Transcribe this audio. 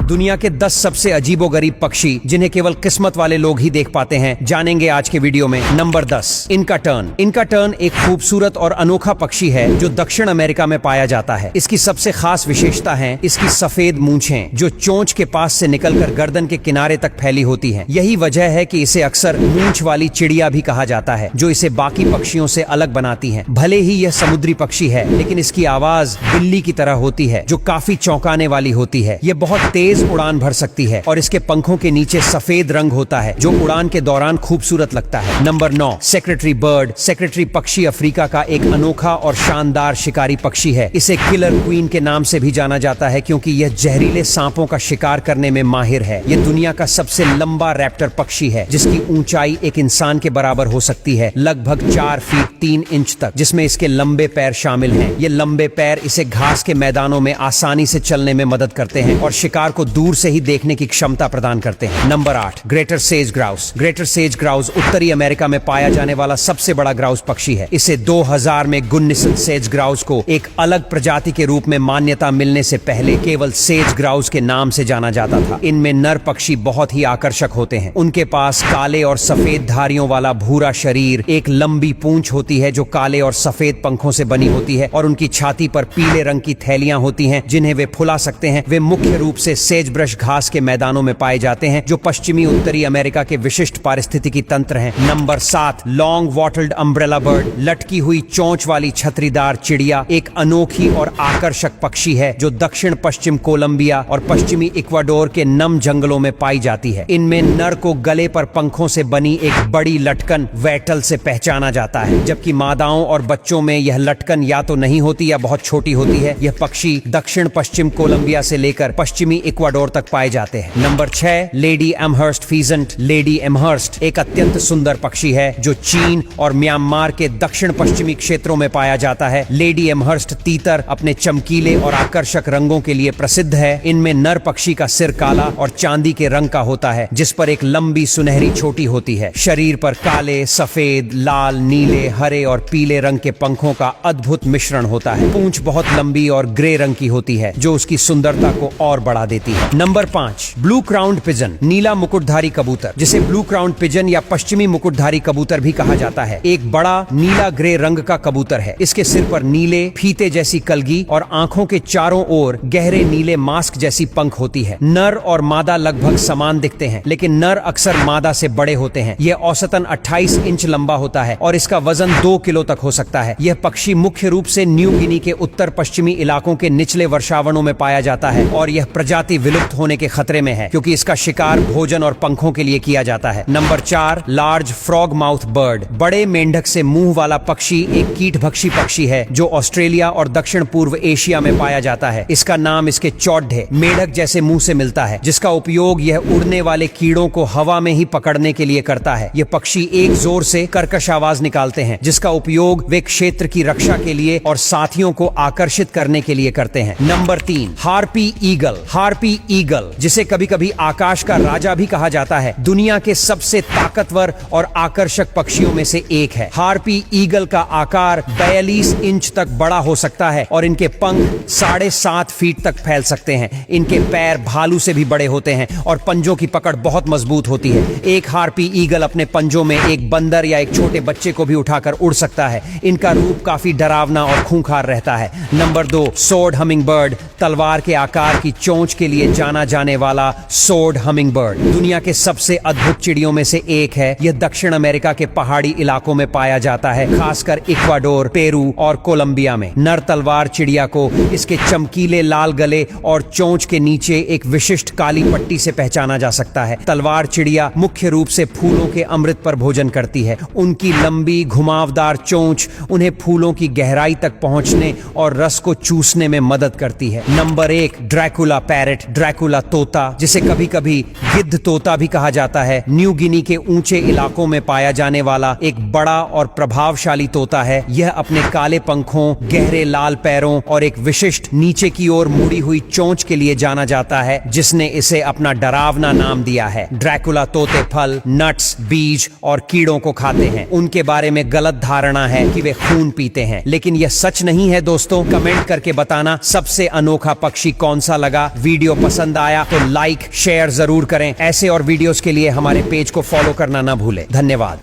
दुनिया के 10 सबसे अजीबोगरीब पक्षी जिन्हें केवल किस्मत वाले लोग ही देख पाते हैं, जानेंगे आज के वीडियो में। नंबर 10, इनका टर्न। इनका टर्न एक खूबसूरत और अनोखा पक्षी है जो दक्षिण अमेरिका में पाया जाता है। इसकी सबसे खास विशेषता है इसकी सफेद मूंछें जो चोंच के पास से निकलकर गर्दन के किनारे तक फैली होती हैं। यही वजह है कि इसे अक्सर मूंछ वाली चिड़िया भी कहा जाता है, जो इसे बाकी पक्षियों से अलग बनाती है। भले ही यह समुद्री पक्षी है, लेकिन इसकी आवाज बिल्ली की तरह होती है जो काफी चौंकाने वाली होती है। यह बहुत तेज उड़ान भर सकती है और इसके पंखों के नीचे सफेद रंग होता है जो उड़ान के दौरान खूबसूरत लगता है। Number 9, secretary bird. सेक्रेटरी पक्षी अफ्रीका का एक अनोखा और शानदार शिकारी पक्षी है। इसे किलर क्वीन के नाम से भी जाना जाता है क्योंकि यह जहरीले सांपों का शिकार करने में माहिर है। यह दुनिया का सबसे लंबा रैप्टर पक्षी है जिसकी ऊंचाई एक इंसान के बराबर हो सकती है, लगभग 4 फीट 3 इंच तक, जिसमें इसके लंबे पैर शामिल हैं। ये लंबे पैर इसे घास के मैदानों में आसानी से चलने में मदद करते हैं और शिकार को दूर से ही देखने की क्षमता प्रदान करते हैं। Number 8, greater says grouse. Greater says grouse उत्तरी अमेरिका में पाया जाने वाला सबसे बड़ा ग्राउस पक्षी है। इसे 2000 में गुन्निसन सेज ग्राउस को एक अलग प्रजाति के रूप में मान्यता मिलने से पहले केवल सेज ग्राउस के नाम से जाना जाता था। इनमें नर पक्षी बहुत ही आकर्षक होते हैं। उनके पास काले और सफेद धारियों वाला भूरा शरीर, एक लंबी पूंछ होती है जो काले और सफेद पंखों से बनी होती है और उनकी छाती पर पीले रंग की थैलियां होती हैं जिन्हें वे फुला सकते हैं। वे मुख्य रूप से सेज ब्रश घास के मैदानों में पाए जाते हैं जो पश्चिमी उत्तरी अमेरिका के विशिष्ट पारिस्थितिकी तंत्र हैं। Number 7, long wattled umbrella bird. लटकी हुई चोंच वाली छतरीदार चिड़िया एक अनोखी और आकर्षक पक्षी है जो दक्षिण पश्चिम कोलंबिया और पश्चिमी इक्वाडोर के नम जंगलों में पाई जाती है। इनमें नर को गले पर पंखों से बनी एक बड़ी लटकन वैटल से पहचाना जाता है, जबकि मादाओं और बच्चों में यह लटकन या तो नहीं होती या बहुत छोटी होती है। यह पक्षी दक्षिण पश्चिम कोलंबिया से लेकर पश्चिमी इक्वाडोर तक पाए जाते हैं। Number 6, lady Amherst peasant. Lady Amherst एक अत्यंत सुंदर पक्षी है जो चीन और म्यांमार के दक्षिण पश्चिमी क्षेत्रों में पाया जाता है। लेडी एमहर्स्ट तीतर अपने चमकीले और आकर्षक रंगों के लिए प्रसिद्ध है। इनमें नर पक्षी का सिर काला और चांदी के रंग का होता है जिस पर एक लंबी सुनहरी चोटी होती है। शरीर पर काले, सफेद, लाल, नीले, हरे और पीले रंग के पंखों का अद्भुत मिश्रण होता है। पूंछ बहुत लंबी और ग्रे रंग की होती है जो उसकी सुंदरता को और बढ़ा देती है। Number 5, blue crowned pigeon. नीला मुकुटधारी कबूतर, जिसे ब्लू क्राउन्ड पिजन या पश्चिमी मुकुटधारी कबूतर भी कहा जाता है, एक बड़ा नीला ग्रे रंग का कबूतर है। इसके सिर पर नीले फीते जैसी कलगी और आंखों के चारों ओर गहरे नीले मास्क जैसी पंख होती है। नर और मादा लगभग समान दिखते हैं, लेकिन नर अक्सर मादा से बड़े होते हैं। यह औसतन 28 इंच लंबा होता है और इसका वजन 2 किलो तक हो सकता है। यह पक्षी मुख्य रूप से न्यू गिनी के उत्तर पश्चिमी इलाकों के निचले वर्षावनों में पाया जाता है और यह प्रजाति विलुप्त होने के खतरे में है क्योंकि इसका शिकार भोजन और पंखों के लिए किया जाता है। Number 4, large frog mouth bird. बड़े मेंढक से मुंह वाला पक्षी एक कीटभक्षी पक्षी है जो ऑस्ट्रेलिया और दक्षिण पूर्व एशिया में पाया जाता है। इसका नाम इसके चौड्ढे मेढक जैसे मुंह से मिलता है, जिसका उपयोग यह उड़ने वाले कीड़ों को हवा में ही पकड़ने के लिए करता है। यह पक्षी एक जोर से कर्कश आवाज निकालते हैं जिसका उपयोग वे क्षेत्र की रक्षा के लिए और साथियों को आकर्षित करने के लिए करते हैं। Number 3, harpy eagle. Harpy eagle, जिसे कभी कभी आकाश का राजा भी कहा जाता है, दुनिया के सबसे ताकतवर और आकर्षक पक्षियों में से एक है। हार्पी ईगल का आकार 42 इंच तक बड़ा हो सकता है और इनके पंख 7.5 फीट तक फैल सकते हैं। इनके पैर भालू से भी बड़े होते हैं और पंजों की पकड़ बहुत मजबूत होती है। एक हार्पी ईगल अपने पंजों में एक बंदर या एक छोटे बच्चे को भी उठाकर उड़ सकता है। इनका रूप काफी डरावना और खूंखार रहता है। Number 2, sword humming bird. तलवार के आकार की चोंच के लिए जाना जाने वाला सोर्ड हमिंग बर्ड दुनिया के सबसे अद्भुत चिड़ियों में से एक है। यह दक्षिण अमेरिका के पहाड़ी इलाकों में पाया जाता है, खासकर इक्वाडोर, पेरू और कोलंबिया में। नर तलवार चिड़िया को इसके चमकीले लाल गले और चोंच के नीचे एक विशिष्ट काली पट्टी से पहचाना जा सकता है। तलवार चिड़िया मुख्य रूप से फूलों के अमृत पर भोजन करती है। उनकी लंबी घुमावदार चोंच उन्हें फूलों की गहराई तक पहुंचने और रस को चूसने में मदद करती है। Number 1, Dracula parrot. ड्रैकुला तोता, जिसे कभी कभी गिद्ध तोता भी कहा जाता है, न्यू गिनी के ऊंचे इलाकों में पाया जाने वाला एक बड़ा और प्रभावशाली तोता है। यह अपने काले पंखों, गहरे लाल पैरों और एक विशिष्ट नीचे की ओर मुड़ी हुई चोंच के लिए जाना जाता है, जिसने इसे अपना डरावना नाम दिया है। ड्रैकुला तोते फल, नट्स, बीज और कीड़ों को खाते हैं। उनके बारे में गलत धारणा है कि वे खून पीते हैं, लेकिन यह सच नहीं है दोस्तों। कमेंट करके बताना सबसे अनोखा पक्षी कौन सा लगा। वीडियो पसंद आया तो लाइक शेयर जरूर करें। ऐसे और वीडियोस के लिए हमारे पेज को फॉलो करना ना भूलें। धन्यवाद।